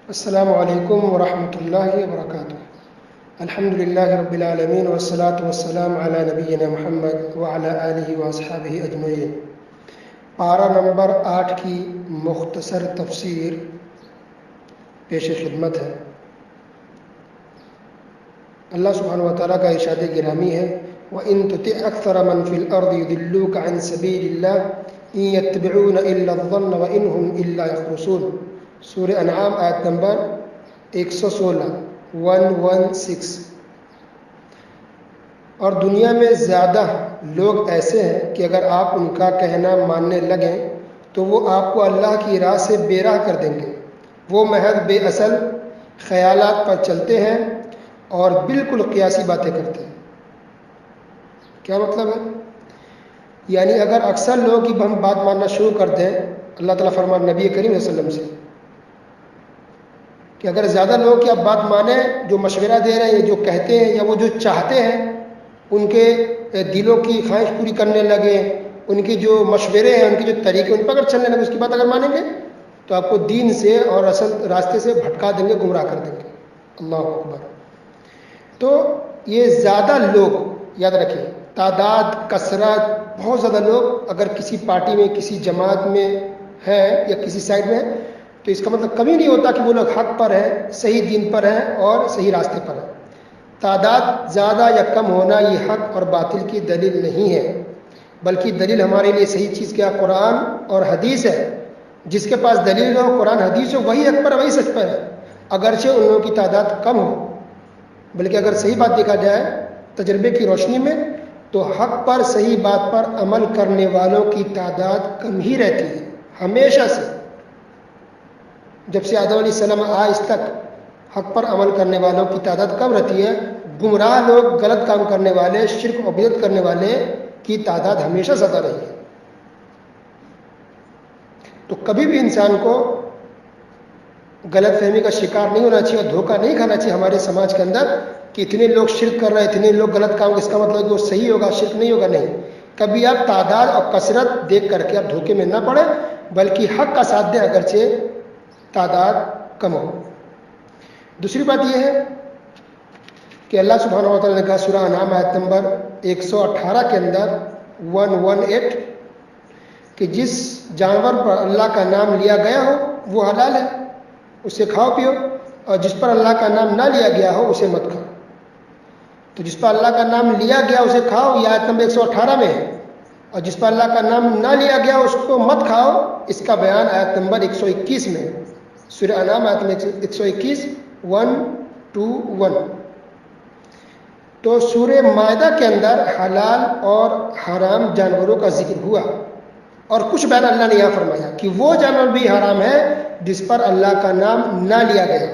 السلام علیکم ورحمۃ اللہ وبرکاتہ۔ الحمد للہ رب العالمین والصلاة والسلام علی نبینا محمد وعلی آلہ واصحابہ اجمعین۔ پارہ نمبر 8 کی مختصر تفسیر پیش خدمت ہے۔ اللہ سبحانہ وتعالیٰ کا ارشاد گرامی ہے وَإِن تُطِعْ أَكْثَرَ مَن فِي الْأَرْضِ يُضِلُّوكَ عَن سَبِيلِ اللَّهِ إِن يَتَّبِعُونَ إِلَّا الظَّنَّ وَإِنْ هُمْ إِلَّا يَخْرُصُونَ۔ سورہ انعام آیت نمبر 116 اور دنیا میں زیادہ لوگ ایسے ہیں کہ اگر آپ ان کا کہنا ماننے لگیں تو وہ آپ کو اللہ کی راہ سے بے راہ کر دیں گے۔ وہ محض بے اصل خیالات پر چلتے ہیں اور بالکل قیاسی باتیں کرتے ہیں۔ کیا مطلب ہے؟ یعنی اگر اکثر لوگ کی ہم بات ماننا شروع کر دیں، اللہ تعالیٰ فرمان نبی کریم صلی اللہ علیہ وسلم سے کہ اگر زیادہ لوگ کی آپ بات مانیں، جو مشورہ دے رہے ہیں، جو کہتے ہیں یا وہ جو چاہتے ہیں، ان کے دلوں کی خواہش پوری کرنے لگے، ان کی جو مشورے ہیں، ان کے جو طریقے، ان پر اگر چلنے لگے، اس کی بات اگر مانیں گے تو آپ کو دین سے اور اصل راستے سے بھٹکا دیں گے، گمراہ کر دیں گے۔ اللہ اکبر۔ تو یہ زیادہ لوگ، یاد رکھیں، تعداد، کثرت، بہت زیادہ لوگ اگر کسی پارٹی میں، کسی جماعت میں ہیں یا کسی سائڈ میں ہیں تو اس کا مطلب کبھی نہیں ہوتا کہ وہ لوگ حق پر ہیں، صحیح دین پر ہیں اور صحیح راستے پر ہیں۔ تعداد زیادہ یا کم ہونا یہ حق اور باطل کی دلیل نہیں ہے، بلکہ دلیل ہمارے لیے صحیح چیز کیا؟ قرآن اور حدیث ہے۔ جس کے پاس دلیل ہو، قرآن حدیث ہو، وہی حق پر، وہی سچ پر ہے، اگرچہ ان لوگوں کی تعداد کم ہو۔ بلکہ اگر صحیح بات دیکھا جائے تجربے کی روشنی میں تو حق پر، صحیح بات پر عمل کرنے والوں کی تعداد کم ہی رہتی ہے، ہمیشہ سے۔ جب سے آدم علیہ السلام آج تک حق پر عمل کرنے والوں کی تعداد کم رہتی ہے، گمراہ لوگ، غلط کام کرنے والے، شرک و بدعت کرنے والے کی تعداد ہمیشہ زیادہ رہی ہے۔ تو کبھی بھی انسان کو غلط فہمی کا شکار نہیں ہونا چاہیے اور دھوکہ نہیں کھانا چاہیے ہمارے سماج کے اندر کہ اتنے لوگ شرک کر رہے ہیں، اتنے لوگ غلط کام، اس کا مطلب کہ وہ صحیح ہوگا، شرک نہیں ہوگا۔ نہیں، کبھی آپ تعداد اور کثرت دیکھ کر کے آپ دھوکے میں نہ پڑیں، بلکہ حق کا ساتھ دیں اگرچہ تعداد کم ہو۔ دوسری بات یہ ہے کہ اللہ سبحانہ وتعالیٰ نے کہا سورہ انعام آیت نمبر 118 کے اندر 118 کہ جس جانور پر اللہ کا نام لیا گیا ہو وہ حلال ہے، اسے کھاؤ پیو، اور جس پر اللہ کا نام نہ لیا گیا ہو اسے مت کھاؤ۔ تو جس پر اللہ کا نام لیا گیا اسے کھاؤ، یہ آیت نمبر 118 میں ہے، اور جس پر اللہ کا نام نہ لیا گیا اس کو مت کھاؤ، اس کا بیان آیت نمبر 121 میں ہے۔ سورہ انعام آیت نمبر 121 1-1۔ تو سورہ مائدہ کے اندر حلال اور حرام جانوروں کا ذکر ہوا، اور کچھ بیان اللہ نے یہاں فرمایا کہ وہ جانور بھی حرام ہے جس پر اللہ کا نام نہ لیا گیا۔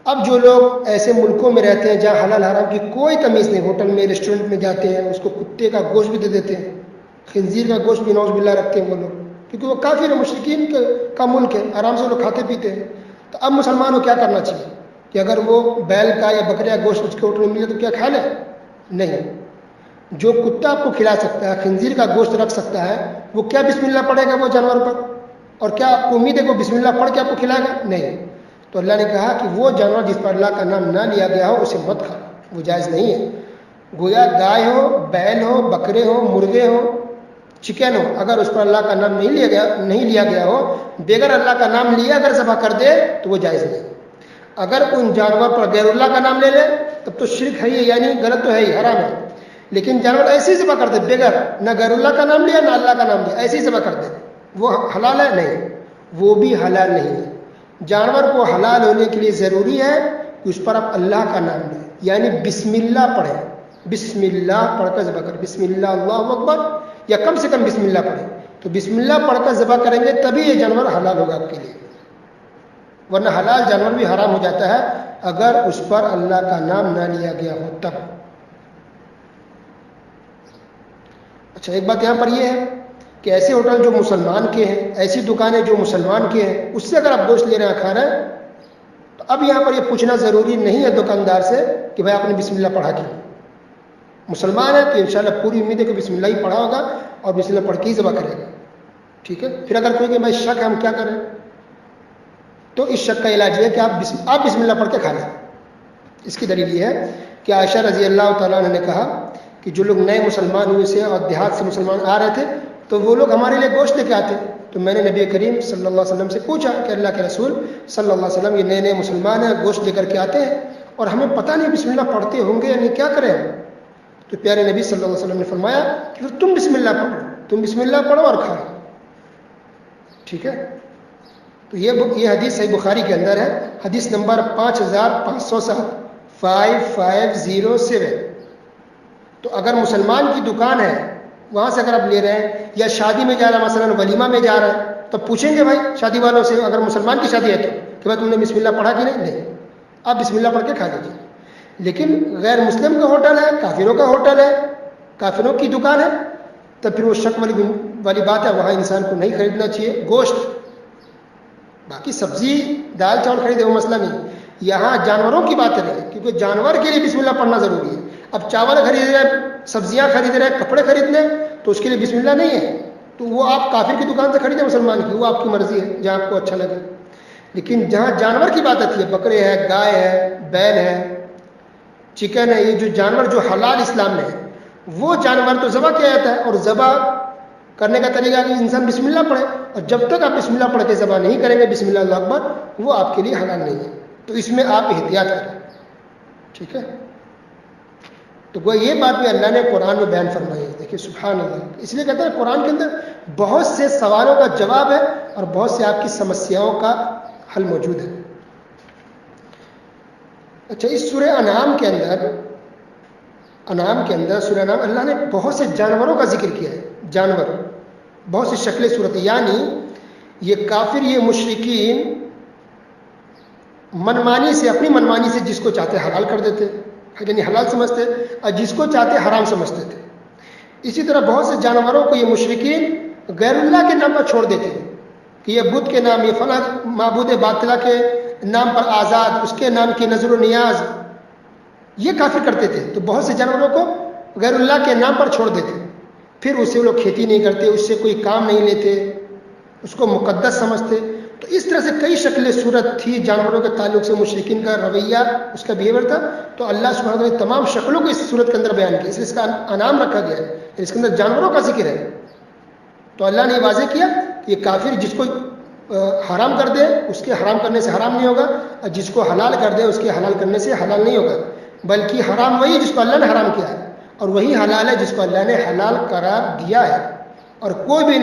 اب جو لوگ ایسے ملکوں میں رہتے ہیں جہاں حلال حرام کی کوئی تمیز نہیں، ہوٹل میں، ریسٹورنٹ میں جاتے ہیں، اس کو کتے کا گوشت بھی دے دیتے ہیں، خنزیر کا گوشت بھی نعوذ باللہ رکھتے ہیں وہ لوگ، کیونکہ وہ کافر مشرکین کا ملک ہے، آرام سے لوگ کھاتے پیتے ہیں۔ تو اب مسلمان کو کیا کرنا چاہیے کہ اگر وہ بیل کا یا بکرے کا گوشت اس کے ہوٹل میں ملے تو کیا کھا لیں؟ نہیں۔ جو کتا آپ کو کھلا سکتا ہے، خنزیر کا گوشت رکھ سکتا ہے، وہ کیا بسم اللہ پڑھے گا وہ جانور پر؟ اور کیا آپ کو امید ہے کہ وہ بسم اللہ پڑھ کے آپ کو کھلائے گا؟ نہیں۔ تو اللہ نے کہا کہ وہ جانور جس پر اللہ کا نام نہ لیا گیا ہو اسے مت کھاؤ، وہ جائز نہیں ہے۔ گویا گائے ہو، بیل ہو، بکرے ہو، مرغے ہو، چکن ہو، اگر اس پر اللہ کا نام نہیں لیا گیا ہو، بغیر اللہ کا نام لیا اگر ذبح کر دے تو وہ جائز نہیں۔ اگر ان جانور پر غیر اللہ کا نام لے لے تب تو شرک ہے، یعنی غلط تو ہے ہی، حرام ہے۔ لیکن جانور ایسے ہی ذبح کر دے، بغیر نہ غیر اللہ کا نام لیا نہ اللہ کا نام لیا، ایسے ہی ذبح کر دے، وہ حلال ہے؟ نہیں، وہ بھی حلال نہیں ہے۔ جانور کو حلال ہونے کے لیے ضروری ہے کہ اس پر آپ اللہ کا نام لیں، یعنی بسم اللہ پڑھیں، بسم اللہ پڑھ کر ذبح کریں، بسم اللہ اللہ اکبر، یا کم سے کم بسم اللہ پڑھیں۔ تو بسم اللہ پڑھ کر ذبح کریں گے تبھی یہ جانور حلال ہوگا آپ کے لیے، ورنہ حلال جانور بھی حرام ہو جاتا ہے اگر اس پر اللہ کا نام نہ لیا گیا ہو تب۔ اچھا، ایک بات یہاں پر یہ ہے کہ ایسے ہوٹل جو مسلمان کے ہیں، ایسی دکانیں جو مسلمان کے ہیں، اس سے اگر آپ گوشت لے رہے ہیں، کھا رہے ہیں، تو اب یہاں پر یہ پوچھنا ضروری نہیں ہے دکاندار سے کہ بھائی آپ نے بسم اللہ پڑھا کیا۔ مسلمان ہے تو انشاءاللہ پوری امید ہے کہ بسم اللہ ہی پڑھا ہوگا اور بسم اللہ پڑھ کے ہی ذبح کرے گا، ٹھیک ہے۔ پھر اگر کوئی کہ بھائی شک ہے ہم کیا کریں، تو اس شک کا علاج یہ ہے کہ آپ بسم اللہ پڑھ کے کھا لیں. اس کی دلیل یہ ہے کہ عائشہ رضی اللہ تعالیٰ عنہ نے کہا کہ جو لوگ نئے مسلمان ہوئے سے اور دیہات سے مسلمان آ رہے تھے تو وہ لوگ ہمارے لیے گوشت لے کے آتے. تو میں نے نبی کریم صلی اللہ علیہ وسلم سے پوچھا کہ اللہ کے رسول صلی اللہ علیہ وسلم یہ نئے مسلمان ہیں, گوشت لے کر کے آتے ہیں اور ہمیں پتہ نہیں بسم اللہ پڑھتے ہوں گے یعنی کیا کریں. تو پیارے نبی صلی اللہ علیہ وسلم نے فرمایا کہ پھر تم بسم اللہ پڑھو, تم بسم اللہ پڑھو اور کھاؤ. ٹھیک ہے. تو یہ حدیث صحیح بخاری کے اندر ہے, حدیث نمبر 5507 5507. تو اگر مسلمان کی دکان ہے وہاں سے اگر آپ لے رہے ہیں یا شادی میں جا رہا ہے, مثلا ولیمہ میں جا رہا ہے, تو پوچھیں گے بھائی شادی والوں سے, اگر مسلمان کی شادی ہے تو کہ بھائی تم نے بسم اللہ پڑھا کہ نہیں, آپ بسم اللہ پڑھ کے کھا لیجیے. لیکن غیر مسلم کا ہوٹل ہے, کافروں کا ہوٹل ہے, کافروں کی دکان ہے, تب پھر وہ شک والی بات ہے, وہاں انسان کو نہیں خریدنا چاہیے گوشت. باقی سبزی دال چاول خریدے وہ مسئلہ نہیں, یہاں جانوروں کی بات کریں کیونکہ جانور کے لیے بسم اللہ پڑھنا ضروری ہے. اب چاول خرید رہے ہیں, سبزیاں خرید رہے ہیں, کپڑے خرید رہے ہیں, تو اس کے لیے بسم اللہ نہیں ہے, تو وہ آپ کافر کی دکان سے خریدیں مسلمان کی, وہ آپ کی مرضی ہے جہاں آپ کو اچھا لگے. لیکن جہاں جانور کی بات آتی ہے, بکرے ہے, گائے ہے, بیل ہے, چکن ہے, یہ جو جانور جو حلال اسلام میں ہے وہ جانور تو ذبح کیا جاتا ہے, اور ذبح کرنے کا طریقہ کہ انسان بسم اللہ پڑھے, اور جب تک آپ بسم اللہ پڑھ کے ذبح نہیں کریں گے بسم اللہ اللہ اکبر, وہ آپ کے لیے حلال نہیں ہے. تو اس میں آپ احتیاط کریں. ٹھیک ہے. تو وہ یہ بات بھی اللہ نے قرآن میں بیان فرمائی ہے. دیکھیے سبحان اللہ, اس لیے کہتے ہیں قرآن کے اندر بہت سے سوالوں کا جواب ہے اور بہت سے آپ کی سمسیاؤں کا حل موجود ہے. اچھا, اس سورہ انعام کے اندر سورہ انعام اللہ نے بہت سے جانوروں کا ذکر کیا ہے. جانور بہت سی شکل صورت, یعنی یہ کافر, یہ مشرکین منمانی سے, اپنی منمانی سے جس کو چاہتے حلال کر دیتے, یعنی حلال سمجھتے, اور جس کو چاہتے حرام سمجھتے تھے. اسی طرح بہت سے جانوروں کو یہ مشرکین غیر اللہ کے نام پر چھوڑ دیتے کہ یہ بدھ کے نام, یہ فلاں معبود باطلہ کے نام پر آزاد, اس کے نام کی نظر و نیاز, یہ کافر کرتے تھے. تو بہت سے جانوروں کو غیر اللہ کے نام پر چھوڑ دیتے, پھر اس سے وہ لوگ کھیتی نہیں کرتے, اس سے کوئی کام نہیں لیتے, اس کو مقدس سمجھتے. تو اس طرح سے کئی شکلیں صورت تھی جانوروں کے تعلق سے, مشرکین کا رویہ, اس کا بیہیویئر تھا. تو اللہ سبحانہ وتعالیٰ نے تمام شکلوں کو اس صورت کے اندر بیان کیا, اس لیے اس کا انعام رکھا گیا ہے, اس کے اندر جانوروں کا ذکر ہے. تو اللہ نے یہ واضح کیا کہ یہ کافر جس کو حرام کر دے اس کے حرام کرنے سے حرام نہیں ہوگا, اور جس کو حلال کر دے اس کے حلال کرنے سے حلال نہیں ہوگا, بلکہ حرام وہی جس کو اللہ نے حرام کیا ہے, اور وہی حلال ہے جس کو اللہ نے حلال قرار دیا ہے. اور کوئی بھی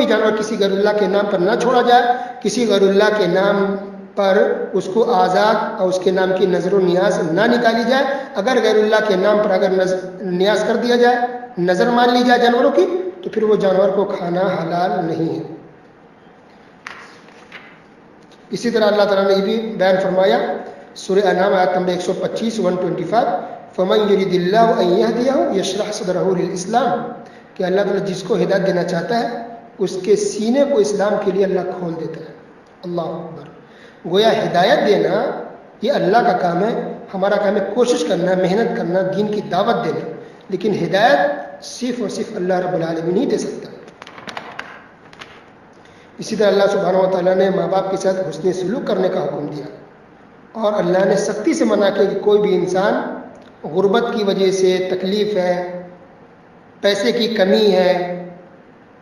جانور کسی غیر اللہ کے نام پر نہ چھوڑا جائے, کسی غیر اللہ کے نام پر اس کو آزاد اور اس کے نام کی نظر و نیاز نہ نکالی جائے. اگر غیر اللہ کے نام پر اگر نیاز کر دیا جائے, نظر مان لی جائے جانوروں کی, تو پھر وہ جانور کو کھانا حلال نہیں ہے. اسی طرح اللہ تعالیٰ نے یہ بھی بیان فرمایا سورہ انعام آیت نمبر 125 125, فمن یرید اللہ ان یہدیہ یشرح صدرہ للاسلام, کہ اللہ تعالیٰ جس کو ہدایت دینا چاہتا ہے اس کے سینے کو اسلام کے لیے اللہ کھول دیتا ہے. اللہ اکبر. گویا ہدایت دینا یہ اللہ کا کام ہے, ہمارا کام ہے کوشش کرنا, محنت کرنا, دین کی دعوت دینا, لیکن ہدایت صرف اور صرف اللہ رب العالمین ہی دے سکتا ہے. اسی طرح اللہ سبحانہ و تعالیٰ نے ماں باپ کے ساتھ حسن سلوک کرنے کا حکم دیا, اور اللہ نے سختی سے منع کیا کہ کوئی بھی انسان غربت کی وجہ سے, تکلیف ہے, پیسے کی کمی ہے,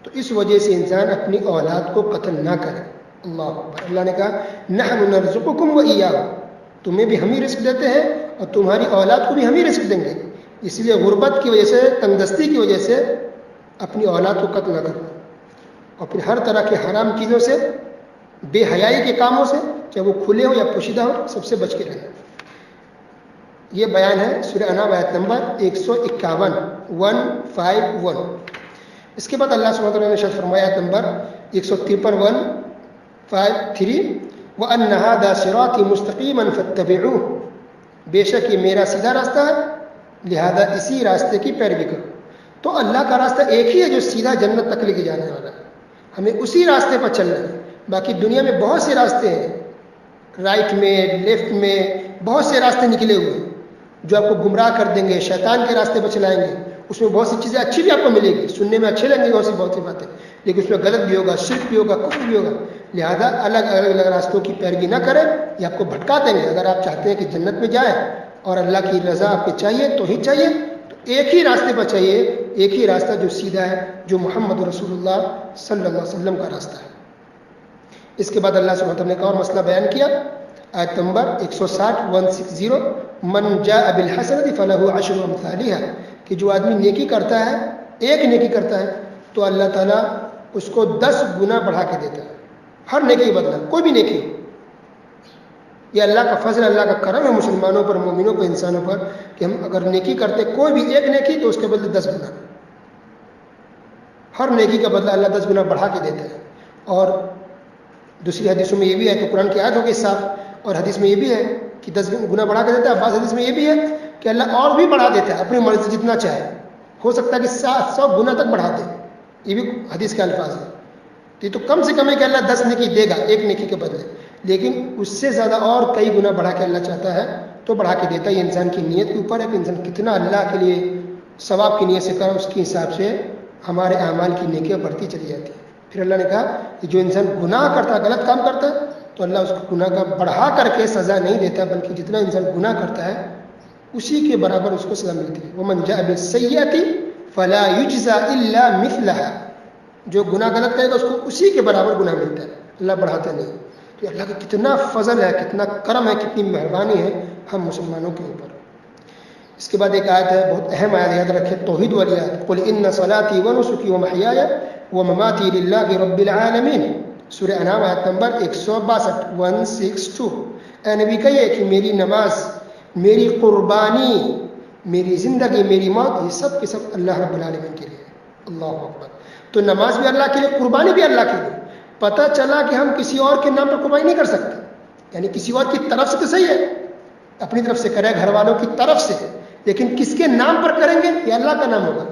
تو اس وجہ سے انسان اپنی اولاد کو قتل نہ کرے. اللہ اکبر. اللہ نے کہا نحن نرزقکم وإیاہم, تمہیں بھی ہم ہی رزق دیتے ہیں اور تمہاری اولاد کو بھی ہم ہی رزق دیں گے. اس لیے غربت کی وجہ سے, تنگدستی کی وجہ سے اپنی اولاد کو قتل نہ کرو, اور پھر ہر طرح کے حرام چیزوں سے, بے حیائی کے کاموں سے, چاہے وہ کھلے ہو یا پوشیدہ ہو, سب سے بچ کے رہنا. یہ بیان ہے سورہ انعام آیت نمبر 151 151. اس کے بعد اللہ سبحانہ وتعالیٰ نے ارشاد فرمایا آیت نمبر 153 153, وَأَنَّ هَذَا صِرَاطِي مُسْتَقِيمًا فَاتَّبِعُوهُ, بے شک یہ میرا سیدھا راستہ ہے, لہذا اسی راستے کی پیروی کرو. تو اللہ کا راستہ ایک ہی ہے جو سیدھا جنت تک لے کے جانے والا ہے, ہمیں اسی راستے پر چلنا ہے. باقی دنیا میں بہت سے راستے ہیں, رائٹ میں, لیفٹ میں, بہت سے راستے نکلے ہوئے ہیں جو آپ کو گمراہ کر دیں گے, شیطان کے راستے پر چلائیں گے. اس میں بہت سی چیزیں اچھی بھی آپ کو ملے گی, سننے میں اچھے لگیں گے بہت سی باتیں, لیکن اس میں غلط بھی ہوگا, شرک بھی ہوگا, کفر بھی ہوگا. لہذا الگ الگ راستوں کی پیروی نہ کریں، یہ آپ کو بھٹکا دیں گے۔ اگر آپ چاہتے ہیں کہ جنت میں جائیں اور اللہ کی رضا آپ کو چاہیے تو ایک ہی راستے پر چاہیے، ایک ہی راستہ جو سیدھا ہے، جو محمد رسول اللہ صلی اللہ علیہ وسلم کا راستہ ہے۔ اس کے بعد اللہ سبحانہ وتعالیٰ نے ایک اور مسئلہ بیان کیا، آیت نمبر 160 من جاء بالحسنۃ فلہ عشر امثالھا، کہ جو آدمی نیکی کرتا ہے، ایک نیکی کرتا ہے تو اللہ تعالیٰ اس کو 10 گنا بڑھا کے دیتا ہے، ہر نیکی کا بدلہ، کوئی بھی نیکی۔ یہ اللہ کا فضل، اللہ کا کرم ہے مسلمانوں پر، مومنوں پر، انسانوں پر، کہ ہم اگر نیکی کرتے کوئی بھی ایک نیکی تو اس کے بدلے 10 گنا، ہر نیکی کا بدلہ اللہ 10 گنا بڑھا کے دیتا ہے۔ اور دوسری حدیثوں میں یہ بھی ہے کہ قرآن کی آیت ہوگی صاف، اور حدیث میں یہ بھی ہے کہ 10 گنا بڑھا کے دیتا ہے۔ بعض حدیث میں یہ بھی ہے کہ اللہ اور بھی بڑھا دیتا ہے اپنی مرضی جتنا چاہے، ہو سکتا ہے کہ 100 گنا تک بڑھا دے، یہ بھی حدیث کے الفاظ ہیں۔ یہ تو کم سے کم ہے کہ اللہ 10 نیکی دے گا ایک نیکی کے بدلے، لیکن اس سے زیادہ اور کئی گنا بڑھا کے اللہ چاہتا ہے تو بڑھا کے دیتا ہے۔ یہ انسان کی نیت کے اوپر ہے کہ انسان کتنا اللہ کے لیے ثواب کی نیت سے کرے، اس کے حساب سے ہمارے اعمال کی نیکیاں بڑھتی چلی جاتی ہیں۔ پھر اللہ نے کہا کہ جو انسان گناہ کرتا ہے، غلط کام کرتا ہے، تو اللہ اس کو گناہ کا بڑھا کر کے سزا نہیں دیتا، بلکہ جتنا انسان گناہ کرتا ہے اسی کے برابر اس کو سزا ملتی ہے۔ وَمَنْ جَاءَ بِالسَّيِّئَةِ فَلَا يُجْزَى إِلَّا مِثْلَهَا، جو گناہ غلط کرے گا اس کو اسی کے برابر گناہ ملتا ہے، اللہ بڑھاتا نہیں۔ تو اللہ کا کتنا فضل ہے، کتنا کرم ہے، کتنی مہربانی ہے ہم مسلمانوں کے اوپر۔ اس کے بعد ایک آیت ہے، بہت اہم آیت، یاد رکھیں، توحید والی آیت، قُلْ إِنَّ صَلَاتِي وَنُسُكِي وَمَحْيَايَ وَمَمَاتِي لِلَّهِ رَبِّ الْعَالَمِينَ، سورہ انعام آیت نمبر 162 اے نبی کہیے کہ میری نماز، میری قربانی، میری زندگی، میری موت، یہ سب کے سب اللہ رب العالمین کے لیے۔ اللہ اکبر۔ تو نماز بھی اللہ کے لیے، قربانی بھی اللہ کے لیے۔ پتہ چلا کہ ہم کسی اور کے نام پر قربانی نہیں کر سکتے، یعنی کسی اور کی طرف سے تو صحیح ہے، اپنی طرف سے کرے، گھر والوں کی طرف سے، لیکن کس کے نام پر کریں گے؟ یہ اللہ کا نام ہوگا،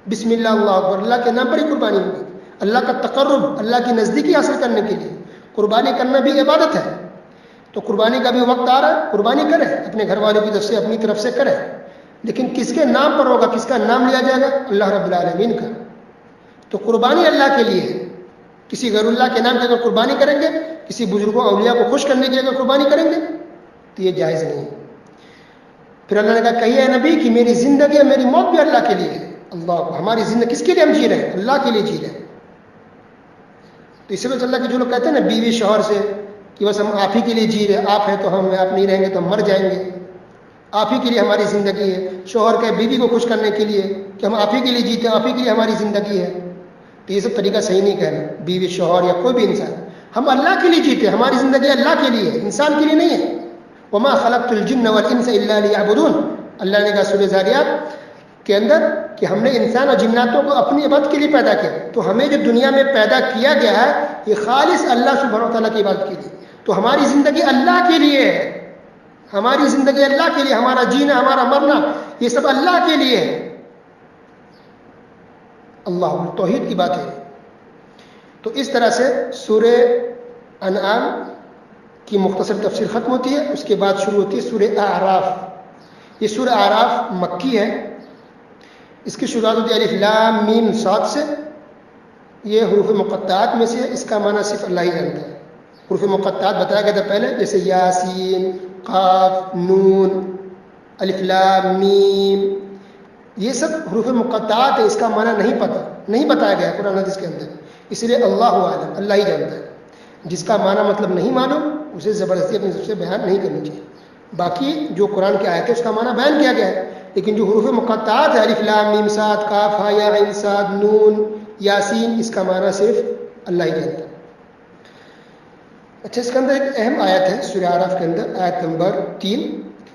بسم اللہ اللہ اکبر، اللہ کے نام پر ہی قربانی ہوگی، اللہ کا تقرب، اللہ کی نزدیکی حاصل کرنے کے لیے۔ قربانی کرنا بھی عبادت ہے، تو قربانی کا بھی وقت آ رہا ہے، قربانی کرے، اپنے گھر والوں کی طرف سے، اپنی طرف سے کرے، لیکن کس کے نام پر ہوگا، کس کا نام لیا جائے گا؟ اللہ رب العالمین کا۔ تو قربانی اللہ کے لیے ہے، کسی غیر اللہ کے نام کی اگر قربانی کریں گے، کسی بزرگوں اولیاء کو خوش کرنے کے لیے اگر قربانی کریں گے تو یہ جائز نہیں ہے۔ پھر اللہ نے کہا کہیے اے نبی کہ میری زندگی اور میری موت بھی اللہ کے لیے ہے۔ اللہ، ہماری زندگی کس کے لیے ہم جی رہے ہیں؟ اللہ کے لیے جی رہے ہیں۔ تو اس وجہ سے اللہ کے جو لوگ کہتے ہیں نا بیوی شوہر سے کہ بس ہم آپ ہی کے لیے جی رہے، آپ ہیں تو ہم ہیں، آپ نہیں رہیں گے تو ہم مر جائیں گے، آپ ہی کے لیے ہماری زندگی ہے۔ شوہر کہ بیوی کو خوش کرنے کے لیے کہ ہم آپ ہی کے لیے جیتے ہیں، آپ ہی کے لیے ہماری زندگی ہے، تو یہ سب طریقہ صحیح نہیں کہنا۔ بیوی شوہر یا کوئی بھی انسان، ہم اللہ کے لیے جیتے ہیں، ہماری زندگی اللہ کے لیے ہے، انسان کے لیے نہیں ہے۔ وما خلقت الجن والانس الا لیعبدون، اللہ نے کہا سورہ ذاریات کے اندر کہ ہم نے انسان اور جناتوں کو اپنی عبادت کے لیے پیدا کیا، تو ہمیں جو دنیا میں پیدا کیا گیا ہے یہ خالص اللہ سبحانہ وتعالیٰ کی عبادت کے لیے، تو ہماری زندگی اللہ کے لیے ہے، ہماری زندگی اللہ کے لیے، ہمارا جینا، ہمارا مرنا، یہ سب اللہ کے لیے ہے۔ اللہ، توحید کی بات ہے۔ تو اس طرح سے سورہ انعام کی مختصر تفسیر ختم ہوتی ہے، اس کے بعد شروع ہوتی ہے سورہ اعراف۔ یہ سورہ اعراف مکی ہے، اس کی شروعات ہوتی ہے الف لام میم صاد سے، یہ حروف مقطعات میں سے ہے، اس کا معنی صرف اللہ ہی جانتا ہے۔ حروف مقطعات بتایا گیا تھا پہلے، جیسے یاسین، قاف، نون، الف لام میم، یہ سب حروف مقطعات ہے، اس کا معنی نہیں پتہ، نہیں بتایا گیا قرآن حدیث کے اندر، اس لیے اللہ عالم، اللہ ہی جانتا ہے۔ جس کا معنی مطلب نہیں معلوم اسے زبردستی اپنی طرف سے بیان نہیں کرنی چاہیے۔ باقی جو قرآن کی آیت ہے اس کا معنی بیان کیا گیا ہے، لیکن جو حروف مقطعات ہے الف لام میم صاد کاف ہا یا عین صاد نون یاسین، اس کا معنی صرف اللہ ہی جانتا ہے۔ اچھا، اس کے اندر ایک اہم آیت ہے سورہ اعراف کے اندر، آیت نمبر 3،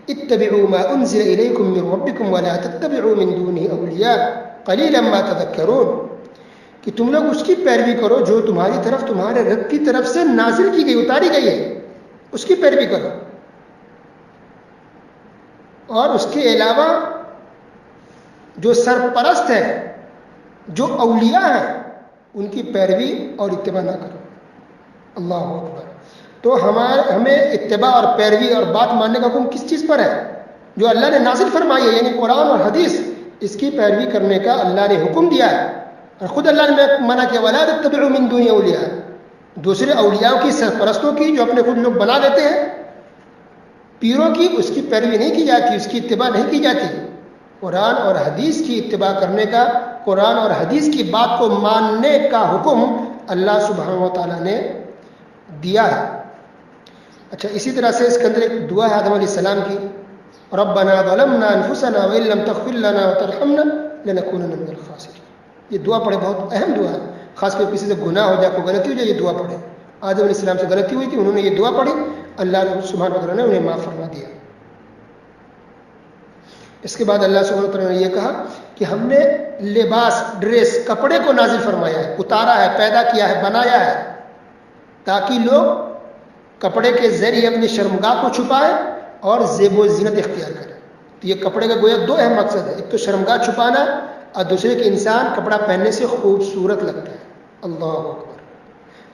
اتبعوا ما انزل الیکم من ربکم ولا تتبعوا من دونه اولیاء قلیلا ما تذکرون، کہ تم لوگ اس کی پیروی کرو جو تمہاری طرف، تمہارے رب کی طرف سے نازل کی گئی، اتاری گئی ہے، اس کی پیروی کرو، اور اس کے علاوہ جو سرپرست ہے، جو اولیاء ہیں، ان کی پیروی اور اتباع نہ کرو۔ اللہ اکبر۔ تو ہمیں اتباع اور پیروی اور بات ماننے کا حکم کس چیز پر ہے؟ جو اللہ نے نازل فرمائی ہے، یعنی قرآن اور حدیث، اس کی پیروی کرنے کا اللہ نے حکم دیا ہے، اور خود اللہ نے منع کیا وَلَا تَتَّبِعُوا مِن دُونِهِ أَوْلِيَاءَ، دوسرے اولیاء کی سرپرستوں کی جو اپنے خود لوگ بنا دیتے ہیں، پیروں کی، اس کی پیروی نہیں کی جاتی، اس کی اتباع نہیں کی جاتی۔ قرآن اور حدیث کی اتباع کرنے کا، قرآن اور حدیث کی بات کو ماننے کا حکم اللہ سبحانہ و تعالیٰ نے دیا ہے۔ اچھا، اسی طرح سے اس کے اندر ایک دعا ہے آدم علیہ السلام کی، ربنا ظلمنا انفسنا وان لم تغفر لنا وترحمنا لنكونن من الخاسرین۔ یہ دعا پڑھے، بہت اہم دعا ہے، خاص کر کسی سے گناہ ہو جائے، کوئی غلطی ہو جائے، یہ دعا پڑھے۔ آدم علیہ السلام سے غلطی ہوئی تھی، انہوں نے یہ دعا پڑھی، اللہ سبحانہ و تعالیٰ نے انہیں معاف فرما دیا۔ اس کے بعد اللہ سبحانہ و تعالیٰ نے یہ کہا کہ ہم نے لباس، ڈریس، کپڑے کو نازل فرمایا ہے، اتارا ہے، پیدا کیا ہے، بنایا ہے، تاکہ لوگ کپڑے کے ذریعے اپنی شرمگاہ کو چھپائیں اور زیب و زینت اختیار کریں۔ تو یہ کپڑے کا گویا دو اہم مقصد ہے، ایک تو شرمگاہ چھپانا اور دوسرے کہ انسان کپڑا پہننے سے خوبصورت لگتا ہے۔ اللہ اکبر!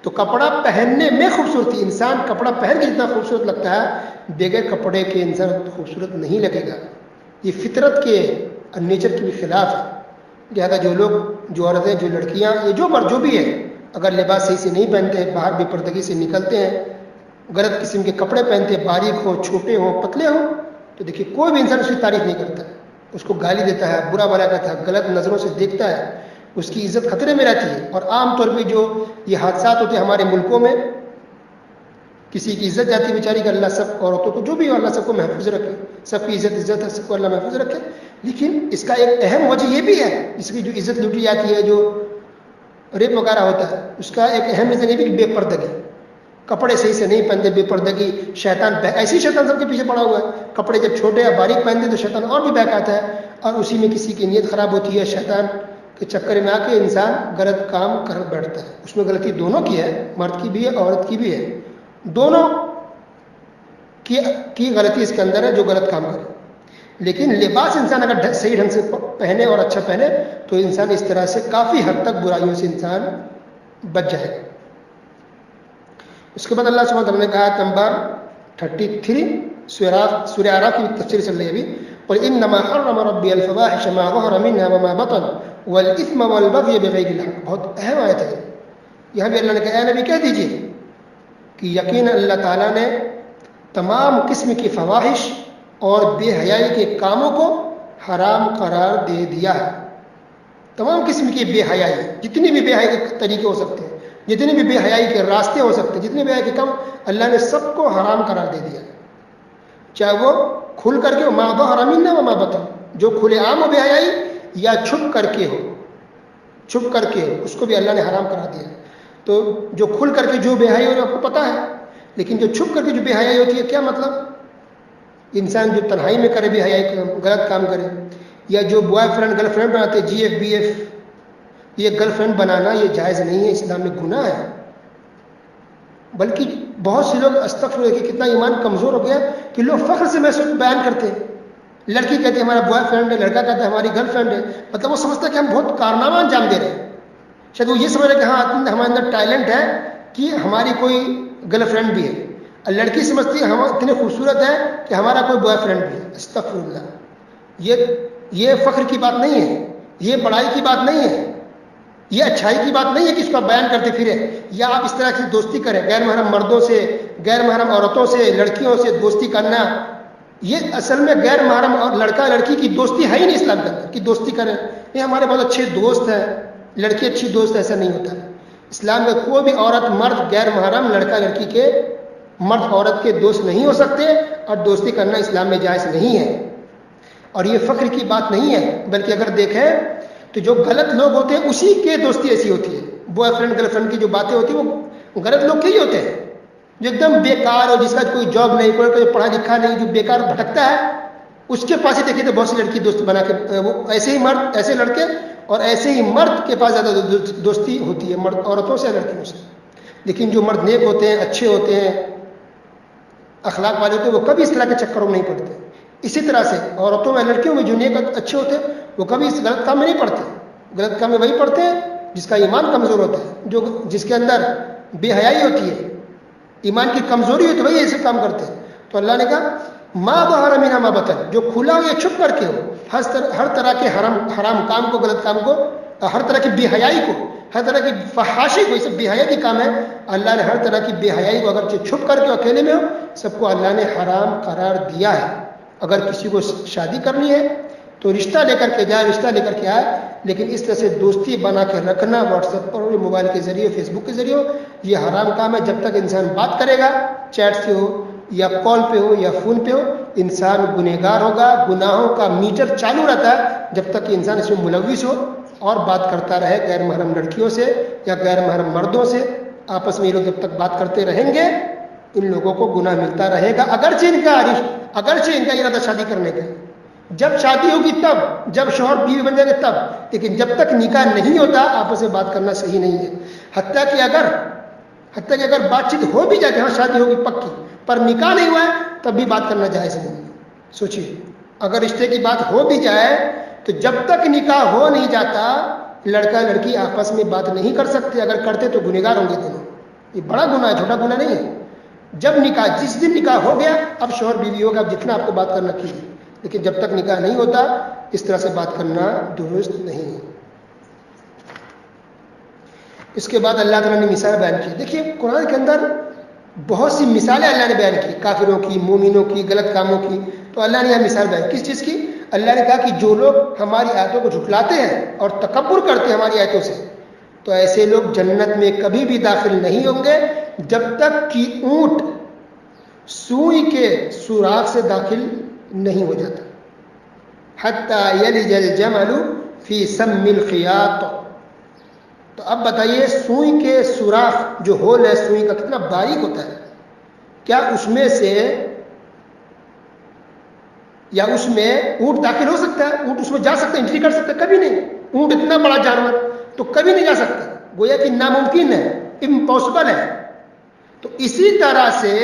تو کپڑا پہننے میں خوبصورتی، انسان کپڑا پہن کے جتنا خوبصورت لگتا ہے، بغیر کپڑے کے انسان خوبصورت نہیں لگے گا۔ یہ فطرت کے اور نیچر کے بھی خلاف ہے۔ لہٰذا جو لوگ، جو عورتیں، جو لڑکیاں، یہ جو مرد جو بھی ہے، اگر لباس صحیح سے نہیں پہنتے ہیں، باہر بے پردگی سے نکلتے ہیں، غلط قسم کے کپڑے پہنتے ہیں، باریک ہوں، چھوٹے ہوں، پتلے ہوں، تو دیکھیے کوئی بھی انسان اس کی تعریف نہیں کرتا ہے، اس کو گالی دیتا ہے، برا بھلا کہتا ہے، غلط نظروں سے دیکھتا ہے، اس کی عزت خطرے میں رہتی ہے۔ اور عام طور پہ جو یہ حادثات ہوتے ہیں ہمارے ملکوں میں، کسی کی عزت جاتی ہے بیچاری کہ اللہ سب عورتوں کو، جو بھی ہو اللہ سب کو محفوظ رکھے، سب کی عزت ہے، سب کو اللہ محفوظ رکھے۔ لیکن اس کا ایک اہم وجہ یہ بھی ہے، اس کی جو عزت لوٹی جاتی ہے، جو ریپ وغیرہ ہوتا ہے، اس کا ایک اہم ریزن یہ بھی کہ بے پردگی، کپڑے صحیح سے نہیں پہنتے، بے پردگی، شیطان ایسی شیطان سب کے پیچھے پڑا ہوا ہے۔ کپڑے جب چھوٹے یا باریک پہنتے تو شیطان اور بھی بہکاتا ہے، اور اسی میں کسی کی نیت خراب ہوتی ہے، شیطان کے چکر میں آ کے انسان غلط کام کر بیٹھتا ہے۔ اس میں غلطی دونوں کی ہے، مرد کی بھی ہے، عورت کی بھی ہے، دونوں کی غلطی اس کے اندر ہے جو غلط کام کرے۔ لیکن لباس انسان اگر صحیح ڈھنگ سے پہنے اور اچھا پہنے تو انسان اس طرح سے کافی حد تک برائیوں سے انسان بچ جائے گا۔ اس کے بعد اللہ سبحانہ وتعالیٰ نے کہا نمبر 33 سورہ اعراف کی تفسیر چل رہی ہے ابھی، قل انما حرم ربی الفواحش ما ظهر منها وما بطن والاثم والبغي بغیر الحق۔ بہت اہم آیت ہے۔ یہاں بھی اللہ نے کہا اے نبی کہہ دیجئے کہ یقینا اللہ تعالیٰ نے تمام قسم کی فواحش اور بے حیائی کے کاموں کو حرام قرار دے دیا ہے۔ تمام قسم کی بے حیائی، جتنی بھی بے حیائی کے طریقے ہو سکتے ہیں، جتنے بھی بے حیائی کے راستے ہو سکتے ہیں، جتنے بے حیائی کے کام، اللہ نے سب کو حرام قرار دے دیا، چاہے وہ کھل کر کے ما ظهر منها وما بطن، جو کھلے عام ہو بے حیائی یا چھپ کر کے ہو، چھپ کر کے ہو، اس کو بھی اللہ نے حرام قرار دیا۔ تو جو کھل کر کے جو بے حیائی ہو آپ کو پتہ ہے، لیکن جو چھپ کر کے جو بے حیائی ہوتی ہے، کیا مطلب؟ انسان جو تنہائی میں کرے بے حیائی غلط کام کرے، یا جو بوائے فرینڈ گرل فرینڈ بناتے، جی ایف بی ایف، یہ گرل فرینڈ بنانا یہ جائز نہیں ہے، اسلام میں گناہ ہے۔ بلکہ بہت سے لوگ استغفر اللہ کہ کتنا ایمان کمزور ہو گیا کہ لوگ فخر سے محسوس بیان کرتے ہیں، لڑکی کہتے ہیں ہمارا بوائے فرینڈ ہے، لڑکا کہتا ہے ہماری گرل فرینڈ ہے، مطلب وہ سمجھتا ہے کہ ہم بہت کارنامہ انجام دے رہے ہیں۔ شاید وہ یہ سمجھ رہے ہیں کہ ہاں ہمارے اندر ٹیلنٹ ہے کہ ہماری کوئی گرل فرینڈ بھی ہے، اور لڑکی سمجھتی ہے ہم اتنے خوبصورت ہے کہ ہمارا کوئی بوائے فرینڈ بھی ہے۔ استغفر اللہ، یہ فخر کی بات نہیں ہے، یہ بڑائی کی بات نہیں ہے، یہ اچھائی کی بات نہیں ہے کہ اس کا بیان کرتے پھرے، یا آپ اس طرح کی دوستی کریں غیر محرم مردوں سے، غیر محرم عورتوں سے، لڑکیوں سے دوستی کرنا، یہ اصل میں غیر محرم اور لڑکا لڑکی کی دوستی ہے ہی نہیں اسلام کے اندر کہ دوستی کریں، یہ ہمارے بہت اچھے دوست ہیں، لڑکی اچھی دوست، ایسا نہیں ہوتا ہے۔ اسلام میں کوئی بھی عورت مرد غیر محرم لڑکا لڑکی کے، مرد عورت کے دوست نہیں ہو سکتے، اور دوستی کرنا اسلام میں جائز نہیں ہے۔ اور یہ فخر کی بات نہیں ہے، بلکہ اگر دیکھیں تو جو غلط لوگ ہوتے ہیں اسی کے دوستی ایسی ہوتی ہے۔ بوائے فرینڈ گرل فرینڈ کی جو باتیں ہوتی ہیں وہ غلط لوگ کے ہی ہوتے ہیں، جو ایک دم بیکار ہو، جس کا کوئی جاب نہیں، کوئی پڑھا لکھا نہیں، جو بیکار بھٹکتا ہے، اس کے پاس ہی دیکھیے تو بہت سی لڑکی دوست بنا کے، وہ ایسے ہی مرد، ایسے لڑکے اور ایسے ہی مرد کے پاس زیادہ دوستی ہوتی ہے، مرد عورتوں سے، لڑکیوں سے۔ لیکن جو مرد نیک ہوتے ہیں، اچھے ہوتے ہیں، اخلاق والے ہوتے ہیں، وہ کبھی اس طرح کے چکروں میں نہیں پڑتے۔ اسی طرح سے عورتوں میں، لڑکیوں میں جو نیک اچھے ہوتے ہیں وہ کبھی اس غلط کام میں نہیں پڑتے۔ غلط کام میں وہی پڑتے ہیں جس کا ایمان کمزور ہوتا ہے، جس کے اندر بے حیائی ہوتی ہے، ایمان کی کمزوری ہوتی ہے، وہی ایسے کام کرتے ہیں۔ تو اللہ نے کہا ما ظهر منها ما بطن، جو کھلا ہو یا چھپ کر کے ہو، ہر طرح کے حرام کام کو، غلط کام کو ہر طرح کی بے حیائی کو، ہر طرح کی فحاشی کو، یہ سب بے حیائی کی کام ہے. اللہ نے ہر طرح کی بے حیائی کو اگرچہ چھپ کر کے اکیلے میں ہو، سب کو اللہ نے حرام قرار دیا ہے. اگر کسی کو شادی کرنی ہے تو رشتہ لے کر کے جائے، رشتہ لے کر کے آئے، لیکن اس طرح سے دوستی بنا کے رکھنا واٹس ایپ پر، موبائل کے ذریعے، فیس بک کے ذریعے، یہ حرام کام ہے. جب تک انسان بات کرے گا، چیٹ سے ہو یا کال پہ ہو یا فون پہ ہو، انسان گنہگار ہوگا. گناہوں کا میٹر چالو رہتا ہے جب تک کہ انسان اس میں ملوث ہو اور بات کرتا رہے غیر محرم لڑکیوں سے یا غیر محرم مردوں سے. آپس میں یہ لوگ جب تک بات کرتے رہیں گے، ان لوگوں کو گناہ ملتا رہے گا، اگرچہ ان کا ارادہ شادی کرنے کا. جب شادی ہوگی تب، جب شوہر بیوی بن جائیں گے تب، لیکن جب تک نکاح نہیں ہوتا آپس میں بات کرنا صحیح نہیں ہے. حتیٰ کہ اگر بات چیت ہو بھی جائے کہ ہاں شادی ہوگی پکی، پر نکاح نہیں ہوا ہے، تب بھی بات کرنا جائز نہیں ہے. سوچیے، اگر رشتے کی بات ہو بھی جائے تو جب تک نکاح ہو نہیں جاتا لڑکا لڑکی آپس میں بات نہیں کر سکتے. اگر کرتے تو گنہگار ہوں گے دونوں. یہ بڑا گناہ ہے، چھوٹا گناہ نہیں ہے. جس دن نکاح ہو گیا، اب شوہر بیوی ہوگا، اب جتنا آپ کو بات کرنا کیجیے، لیکن جب تک نکاح نہیں ہوتا اس طرح سے بات کرنا درست نہیں ہے. اس کے بعد اللہ تعالیٰ نے مثال بیان کی. دیکھیے قرآن کے اندر بہت سی مثالیں اللہ نے بیان کی، کافروں کی، مومنوں کی، غلط کاموں کی. تو اللہ نے یہ مثال بیان کس چیز کی؟ اللہ نے کہا کہ جو لوگ ہماری آیتوں کو جھٹلاتے ہیں اور تکبر کرتے ہیں ہماری آیتوں سے، تو ایسے لوگ جنت میں کبھی بھی داخل نہیں ہوں گے جب تک کہ اونٹ سوئی کے سوراخ سے داخل نہیں ہو جاتا. حتی یلج الجمل فی سم الخیاط. تو اب بتائیے، سوئی کے سوراخ جو ہول ہے سوئی کا کتنا باریک ہوتا ہے، کیا اس میں سے یا اس میں اونٹ داخل ہو سکتا ہے؟ اونٹ اس میں جا سکتا ہے، انٹری کر سکتا ہے؟ کبھی نہیں. اونٹ اتنا بڑا جانور تو کبھی نہیں جا سکتا، گویا کہ ناممکن ہے، امپاسبل ہے. تو اسی طرح سے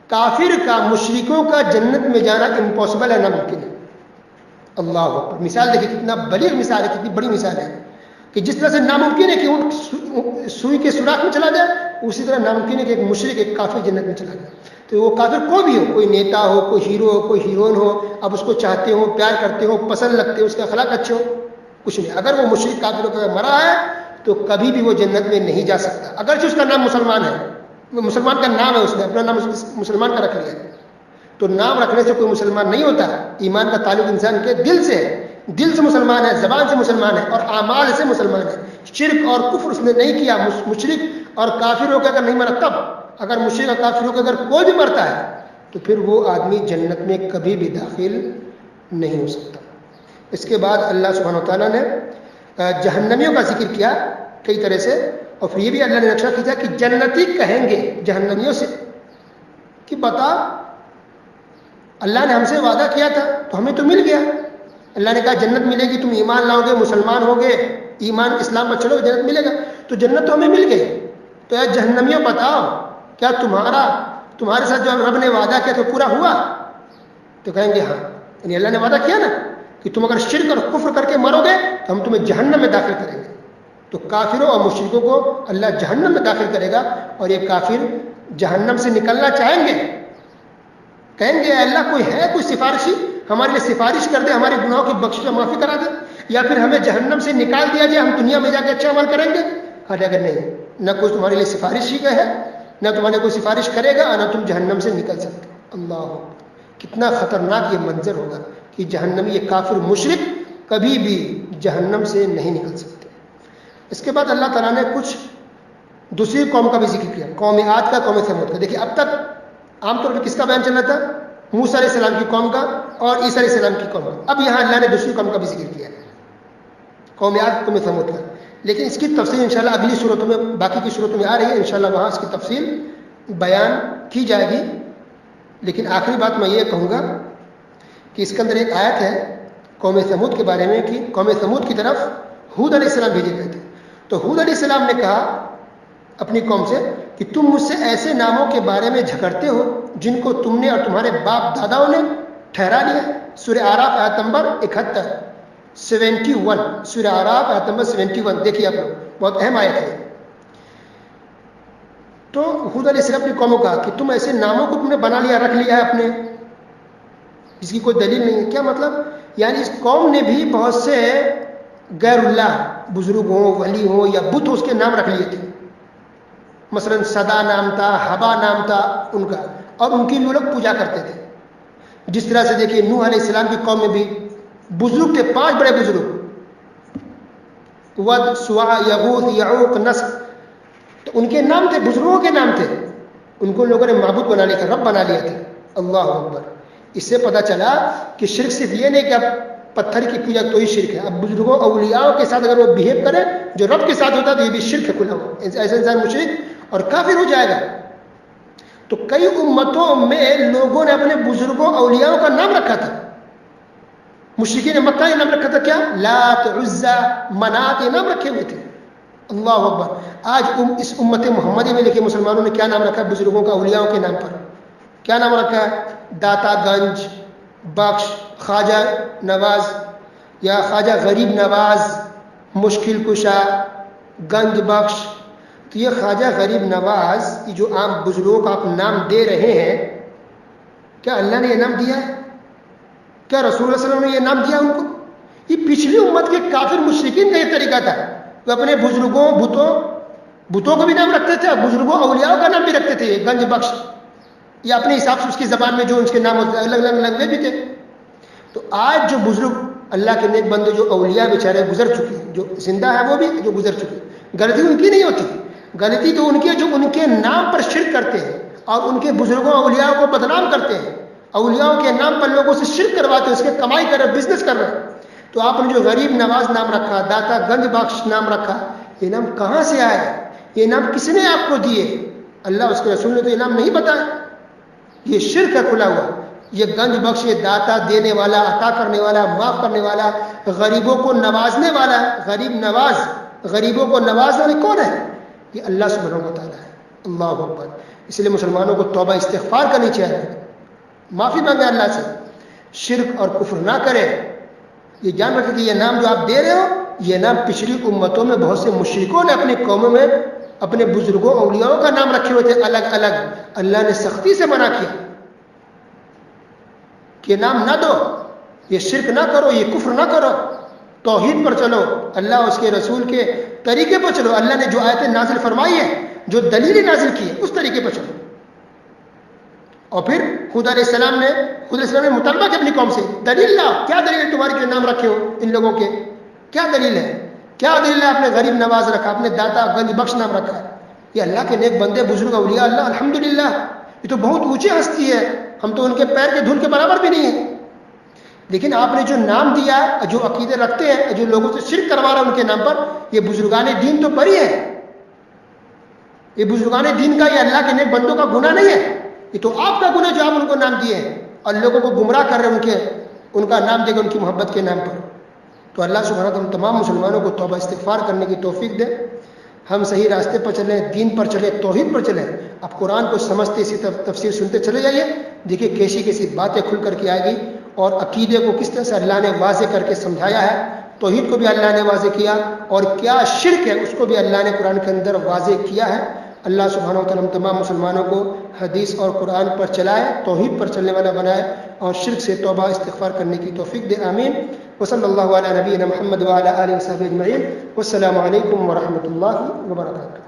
کافر کا، مشرکوں کا جنت میں جانا امپاسبل ہے، ناممکن ہے. اللہ اکبر. مثال دیکھیے کتنا بلیغ مثال ہے، کتنی بڑی مثال ہے کہ جس طرح سے ناممکن ہے کہ اونٹ سوئی کے سوراخ میں چلا جائے، اسی طرح ناممکن ہے کہ ایک مشرک، ایک کافر جنت میں چلا جائے. تو وہ کافر کوئی بھی ہو، کوئی نیتا ہو، کوئی ہیرو ہو، کوئی ہیروئن ہو، آپ اس کو چاہتے ہو، پیار کرتے ہو، پسند لگتے ہو، اس کا اخلاق اچھے ہو، کچھ نہیں. اگر وہ مشرک کافر ہو کر مرا ہے تو کبھی بھی وہ جنت میں نہیں جا سکتا، اگرچہ اس کا نام مسلمان ہے. مسلمان کا نام ہے، اس نے اپنا نام مسلمان کا رکھ لیا. تو نام رکھنے سے کوئی مسلمان نہیں ہوتا. ایمان کا تعلق انسان کے دل سے ہے، دل سے مسلمان ہے، زبان سے مسلمان ہے، اور اعمال سے مسلمان ہے. شرک اور کفر اس نے نہیں کیا. مشرک اور کافر ہو کے اگر نہیں مرا تب، اگر مشرک اور کافر ہو کے اگر کوئی بھی مرتا ہے تو پھر وہ آدمی جنت میں کبھی بھی داخل نہیں ہو سکتا. اس کے بعد اللہ سبحانہ و تعالیٰ نے جہنمیوں کا ذکر کیا کئی طرح سے، اور پھر یہ بھی اللہ نے نقشہ کھینچا کہ جنتی کہیں گے جہنمیوں سے کہ بتا، اللہ نے ہم سے وعدہ کیا تھا تو ہمیں تو مل گیا. اللہ نے کہا جنت ملے گی، تم ایمان لاؤ گے، مسلمان ہوگے، ایمان اسلام پر چلو جنت ملے گا. تو جنت تو ہمیں مل گئی. تو اے جہنمیوں بتاؤ، کیا تمہارے ساتھ جو رب نے وعدہ کیا تو پورا ہوا؟ تو کہیں گے ہاں. یعنی اللہ نے وعدہ کیا نا کہ تم اگر شرک اور کفر کر کے مرو گے تو ہم تمہیں جہنم میں داخل کریں گے. تو کافروں اور مشرکوں کو اللہ جہنم میں داخل کرے گا، اور یہ کافر جہنم سے نکلنا چاہیں گے، کہیں گے اے اللہ کوئی ہے، کوئی سفارشی ہمارے لیے سفارش کر دے، ہمارے گناہوں کی بخشش اور معافی کرا دے، یا پھر ہمیں جہنم سے نکال دیا جائے، ہم دنیا میں جا کے اچھا عمل کریں گے. اگر نہیں، نہ کوئی تمہارے لیے سفارش ہی کا ہے، نہ تمہارے کوئی سفارش کرے گا، نہ تم جہنم سے نکل سکتے. اللہ، کتنا خطرناک یہ منظر ہوگا کہ جہنمی، یہ کافر مشرک کبھی بھی جہنم سے نہیں نکل سکتے. اس کے بعد اللہ تعالیٰ نے کچھ دوسری قوم کا بھی ذکر کیا، قوم عاد کا، قوم ثمود کا. دیکھیے اب تک عام طور پہ کس کا بیان چل رہا تھا؟ موسیٰ علیہ السلام کی قوم کا اور عیسیٰ علیہ السلام کی قوم کا. اب یہاں اللہ نے دوسری قوم کا بھی ذکر کیا ہے، قوم عاد، قوم ثمود کا. لیکن اس کی تفصیل انشاءاللہ اگلی صورتوں میں، باقی کی صورتوں میں آ رہی ہے، انشاءاللہ وہاں اس کی تفصیل بیان کی جائے گی. لیکن آخری بات میں یہ کہوں گا کہ اس کے اندر ایک آیت ہے قوم ثمود کے بارے میں کہ قوم ثمود کی طرف ہود علیہ السلام بھیجے گئے تھے. تو ہود علیہ السلام نے کہا اپنی قوم سے کہ تم مجھ سے ایسے ناموں کے بارے میں جھگڑتے ہو جن کو تم نے اور تمہارے باپ داداؤں نے ٹھہرا لیا. سورہ اعراف آیت نمبر 71، 71، سورہ اعراف آیت نمبر 71. دیکھیے آپ لوگ، بہت اہم آیت ہے. تو ہود علیہ السلام اپنی قوم کو کہا کہ تم ایسے ناموں کو تم نے بنا لیا، رکھ لیا ہے اپنے، جس کی کوئی دلیل نہیں ہے. کیا مطلب؟ یعنی اس قوم نے بھی بہت سے غیر اللہ بزرگ ہوں ولی ہوں یا بت ہو اس کے نام رکھ لیے تھے. مثلا صدا نام تھا, حبا نام تھا ان کا, اور ان کی وہ لوگ پوجا کرتے تھے. جس طرح سے دیکھیے نوح علیہ السلام کی قوم میں بھی بزرگ تھے, 5 بڑے بزرگ, ود, سوا, یغوث, یعوق, نصر, تو ان کے نام تھے, بزرگوں کے نام تھے. ان کو لوگوں نے معبود بنا لیا تھا, رب بنا لیا تھا. اللہ اکبر. اس سے پتہ چلا کہ شرک صرف یہ نہیں کہ اب پتھر کی پوجا تو ہی شرک ہے, اب بزرگوں اولیاء کے ساتھ اگر وہ بہیو کرے جو رب کے ساتھ ہوتا ہے تو یہ بھی شرک ہے کھلا ہوا. ایسا انسان مشرک اور کافر ہو جائے گا. تو کئی امتوں میں لوگوں نے اپنے بزرگوں اولیاء کا نام رکھا تھا. مشرکین مکہ نے نام رکھا تھا کیا؟ لات, عزا, منات, یہ نام رکھے ہوئے تھے. اللہ اکبر. آج اس امت محمدی میں دیکھیے مسلمانوں نے کیا نام رکھا ہے بزرگوں کا اولیاء کے نام پر؟ کیا نام رکھا ہے؟ داتا گنج, بخش, خواجہ نواز یا خواجہ غریب نواز, مشکل کشا, گنج بخش. تو یہ خواجہ غریب نواز یہ جو عام بزرگوں کا آپ نام دے رہے ہیں, کیا اللہ نے یہ نام دیا ہے؟ کیا رسول اللہ صلی اللہ علیہ وسلم نے یہ نام دیا ان کو؟ یہ پچھلی امت کے کافر مشرکین کا یہ طریقہ تھا. وہ اپنے بزرگوں بتوں کو بھی نام رکھتے تھے, بزرگوں اولیاء کا نام بھی رکھتے تھے, گنج بخش, یا اپنے حساب سے اس کی زبان میں جو اس کے نام ہوتے ہیں الگ الگ لینگویج بھی تھے. تو آج جو بزرگ اللہ کے نیک بندے جو اولیاء بیچارے گزر چکے, جو زندہ ہے وہ بھی, جو گزر چکے, غلطی ان کی نہیں ہوتی. غلطی تو ان کی ہے جو ان کے نام پر شرک کرتے ہیں اور ان کے بزرگوں اولیاء کو بدنام کرتے ہیں. اولیاء کے نام پر لوگوں سے شرک کرواتے ہیں, اس کے کمائی کر رہے, بزنس کر رہے. تو آپ نے جو غریب نواز نام رکھا, داتا گنج بخش نام رکھا, یہ نام کہاں سے آیا؟ یہ نام کس نے آپ کو دیے؟ اللہ اس کے رسول نے تو یہ نام نہیں بتایا. یہ شرک ہے کھلا ہوا. یہ گنج بخش, یہ داتا, دینے والا, عطا کرنے والا, معاف کرنے والا, غریبوں کو نوازنے والا. غریب نواز, غریبوں کو نوازنے والے کون ہے؟ یہ اللہ سبحانہ و تعالیٰ ہے. اللہ اکبر. اس لیے مسلمانوں کو توبہ استغفار کرنی چاہیے, معافی مانگے اللہ سے, شرک اور کفر نہ کرے. یہ جان رکھیں کہ یہ نام جو آپ دے رہے ہو, یہ نام پچھلی امتوں میں بہت سے مشرکوں نے اپنی قوموں میں اپنے بزرگوں اولیاءوں کا نام رکھے ہوئے تھے الگ الگ. اللہ نے سختی سے منع کیا کہ نام نہ دو, یہ شرک نہ کرو, یہ کفر نہ کرو, توحید پر چلو, اللہ اس کے رسول کے طریقے پر چلو. اللہ نے جو آیتیں نازل فرمائی ہے, جو دلیل نازل کی ہے, اس طریقے پر چلو. اور پھر خدا علیہ السلام نے مطالبہ کیا اپنی قوم سے, دلیل لاؤ. کیا دلیل ہے تمہاری جو نام رکھے ہو ان لوگوں کے؟ کیا دلیل ہے؟ کیا دلیل ہے؟ آپ نے غریب نواز رکھا, آپ نے داتا گنج بخش نام رکھا. یہ اللہ کے نیک بندے بزرگ اولیاء اللہ, الحمدللہ, یہ تو بہت اونچی ہستی ہے, ہم تو ان کے پیر کے دھول کے برابر بھی نہیں ہیں. لیکن آپ نے جو نام دیا, جو عقیدے رکھتے ہیں, جو لوگوں سے شرک کروا رہے ہیں ان کے نام پر, یہ بزرگان دین تو بری ہے. یہ بزرگان دین کا, یہ اللہ کے نیک بندوں کا گناہ نہیں ہے, یہ تو آپ کا گناہ جو آپ ان کو نام دیے ہیں اور لوگوں کو گمراہ کر رہے ہیں ان کا نام دے گا ان کی محبت کے نام پر. تو اللہ سبحانہ وتعالی تمام مسلمانوں کو توبہ استغفار کرنے کی توفیق دے. ہم صحیح راستے پر چلیں, دین پر چلیں, توحید پر چلیں. آپ قرآن کو سمجھتے, اسی تفسیر سنتے چلے جائیے. دیکھیے کیسی کیسی باتیں کھل کر کے آئے گی, اور عقیدے کو کس طرح سے اللہ نے واضح کر کے سمجھایا ہے. توحید کو بھی اللہ نے واضح کیا, اور کیا شرک ہے اس کو بھی اللہ نے قرآن کے اندر واضح کیا ہے. اللہ سبحانہ و تعالیٰ تمام مسلمانوں کو حدیث اور قرآن پر چلائے, توحید پر چلنے والا بنائے, اور شرک سے توبہ استغفار کرنے کی توفیق دے. آمین. وصلی اللہ علی نبینا محمد وعلی آلہ وصحبہ اجمعین. والسلام علیکم ورحمۃ اللہ وبرکاتہ.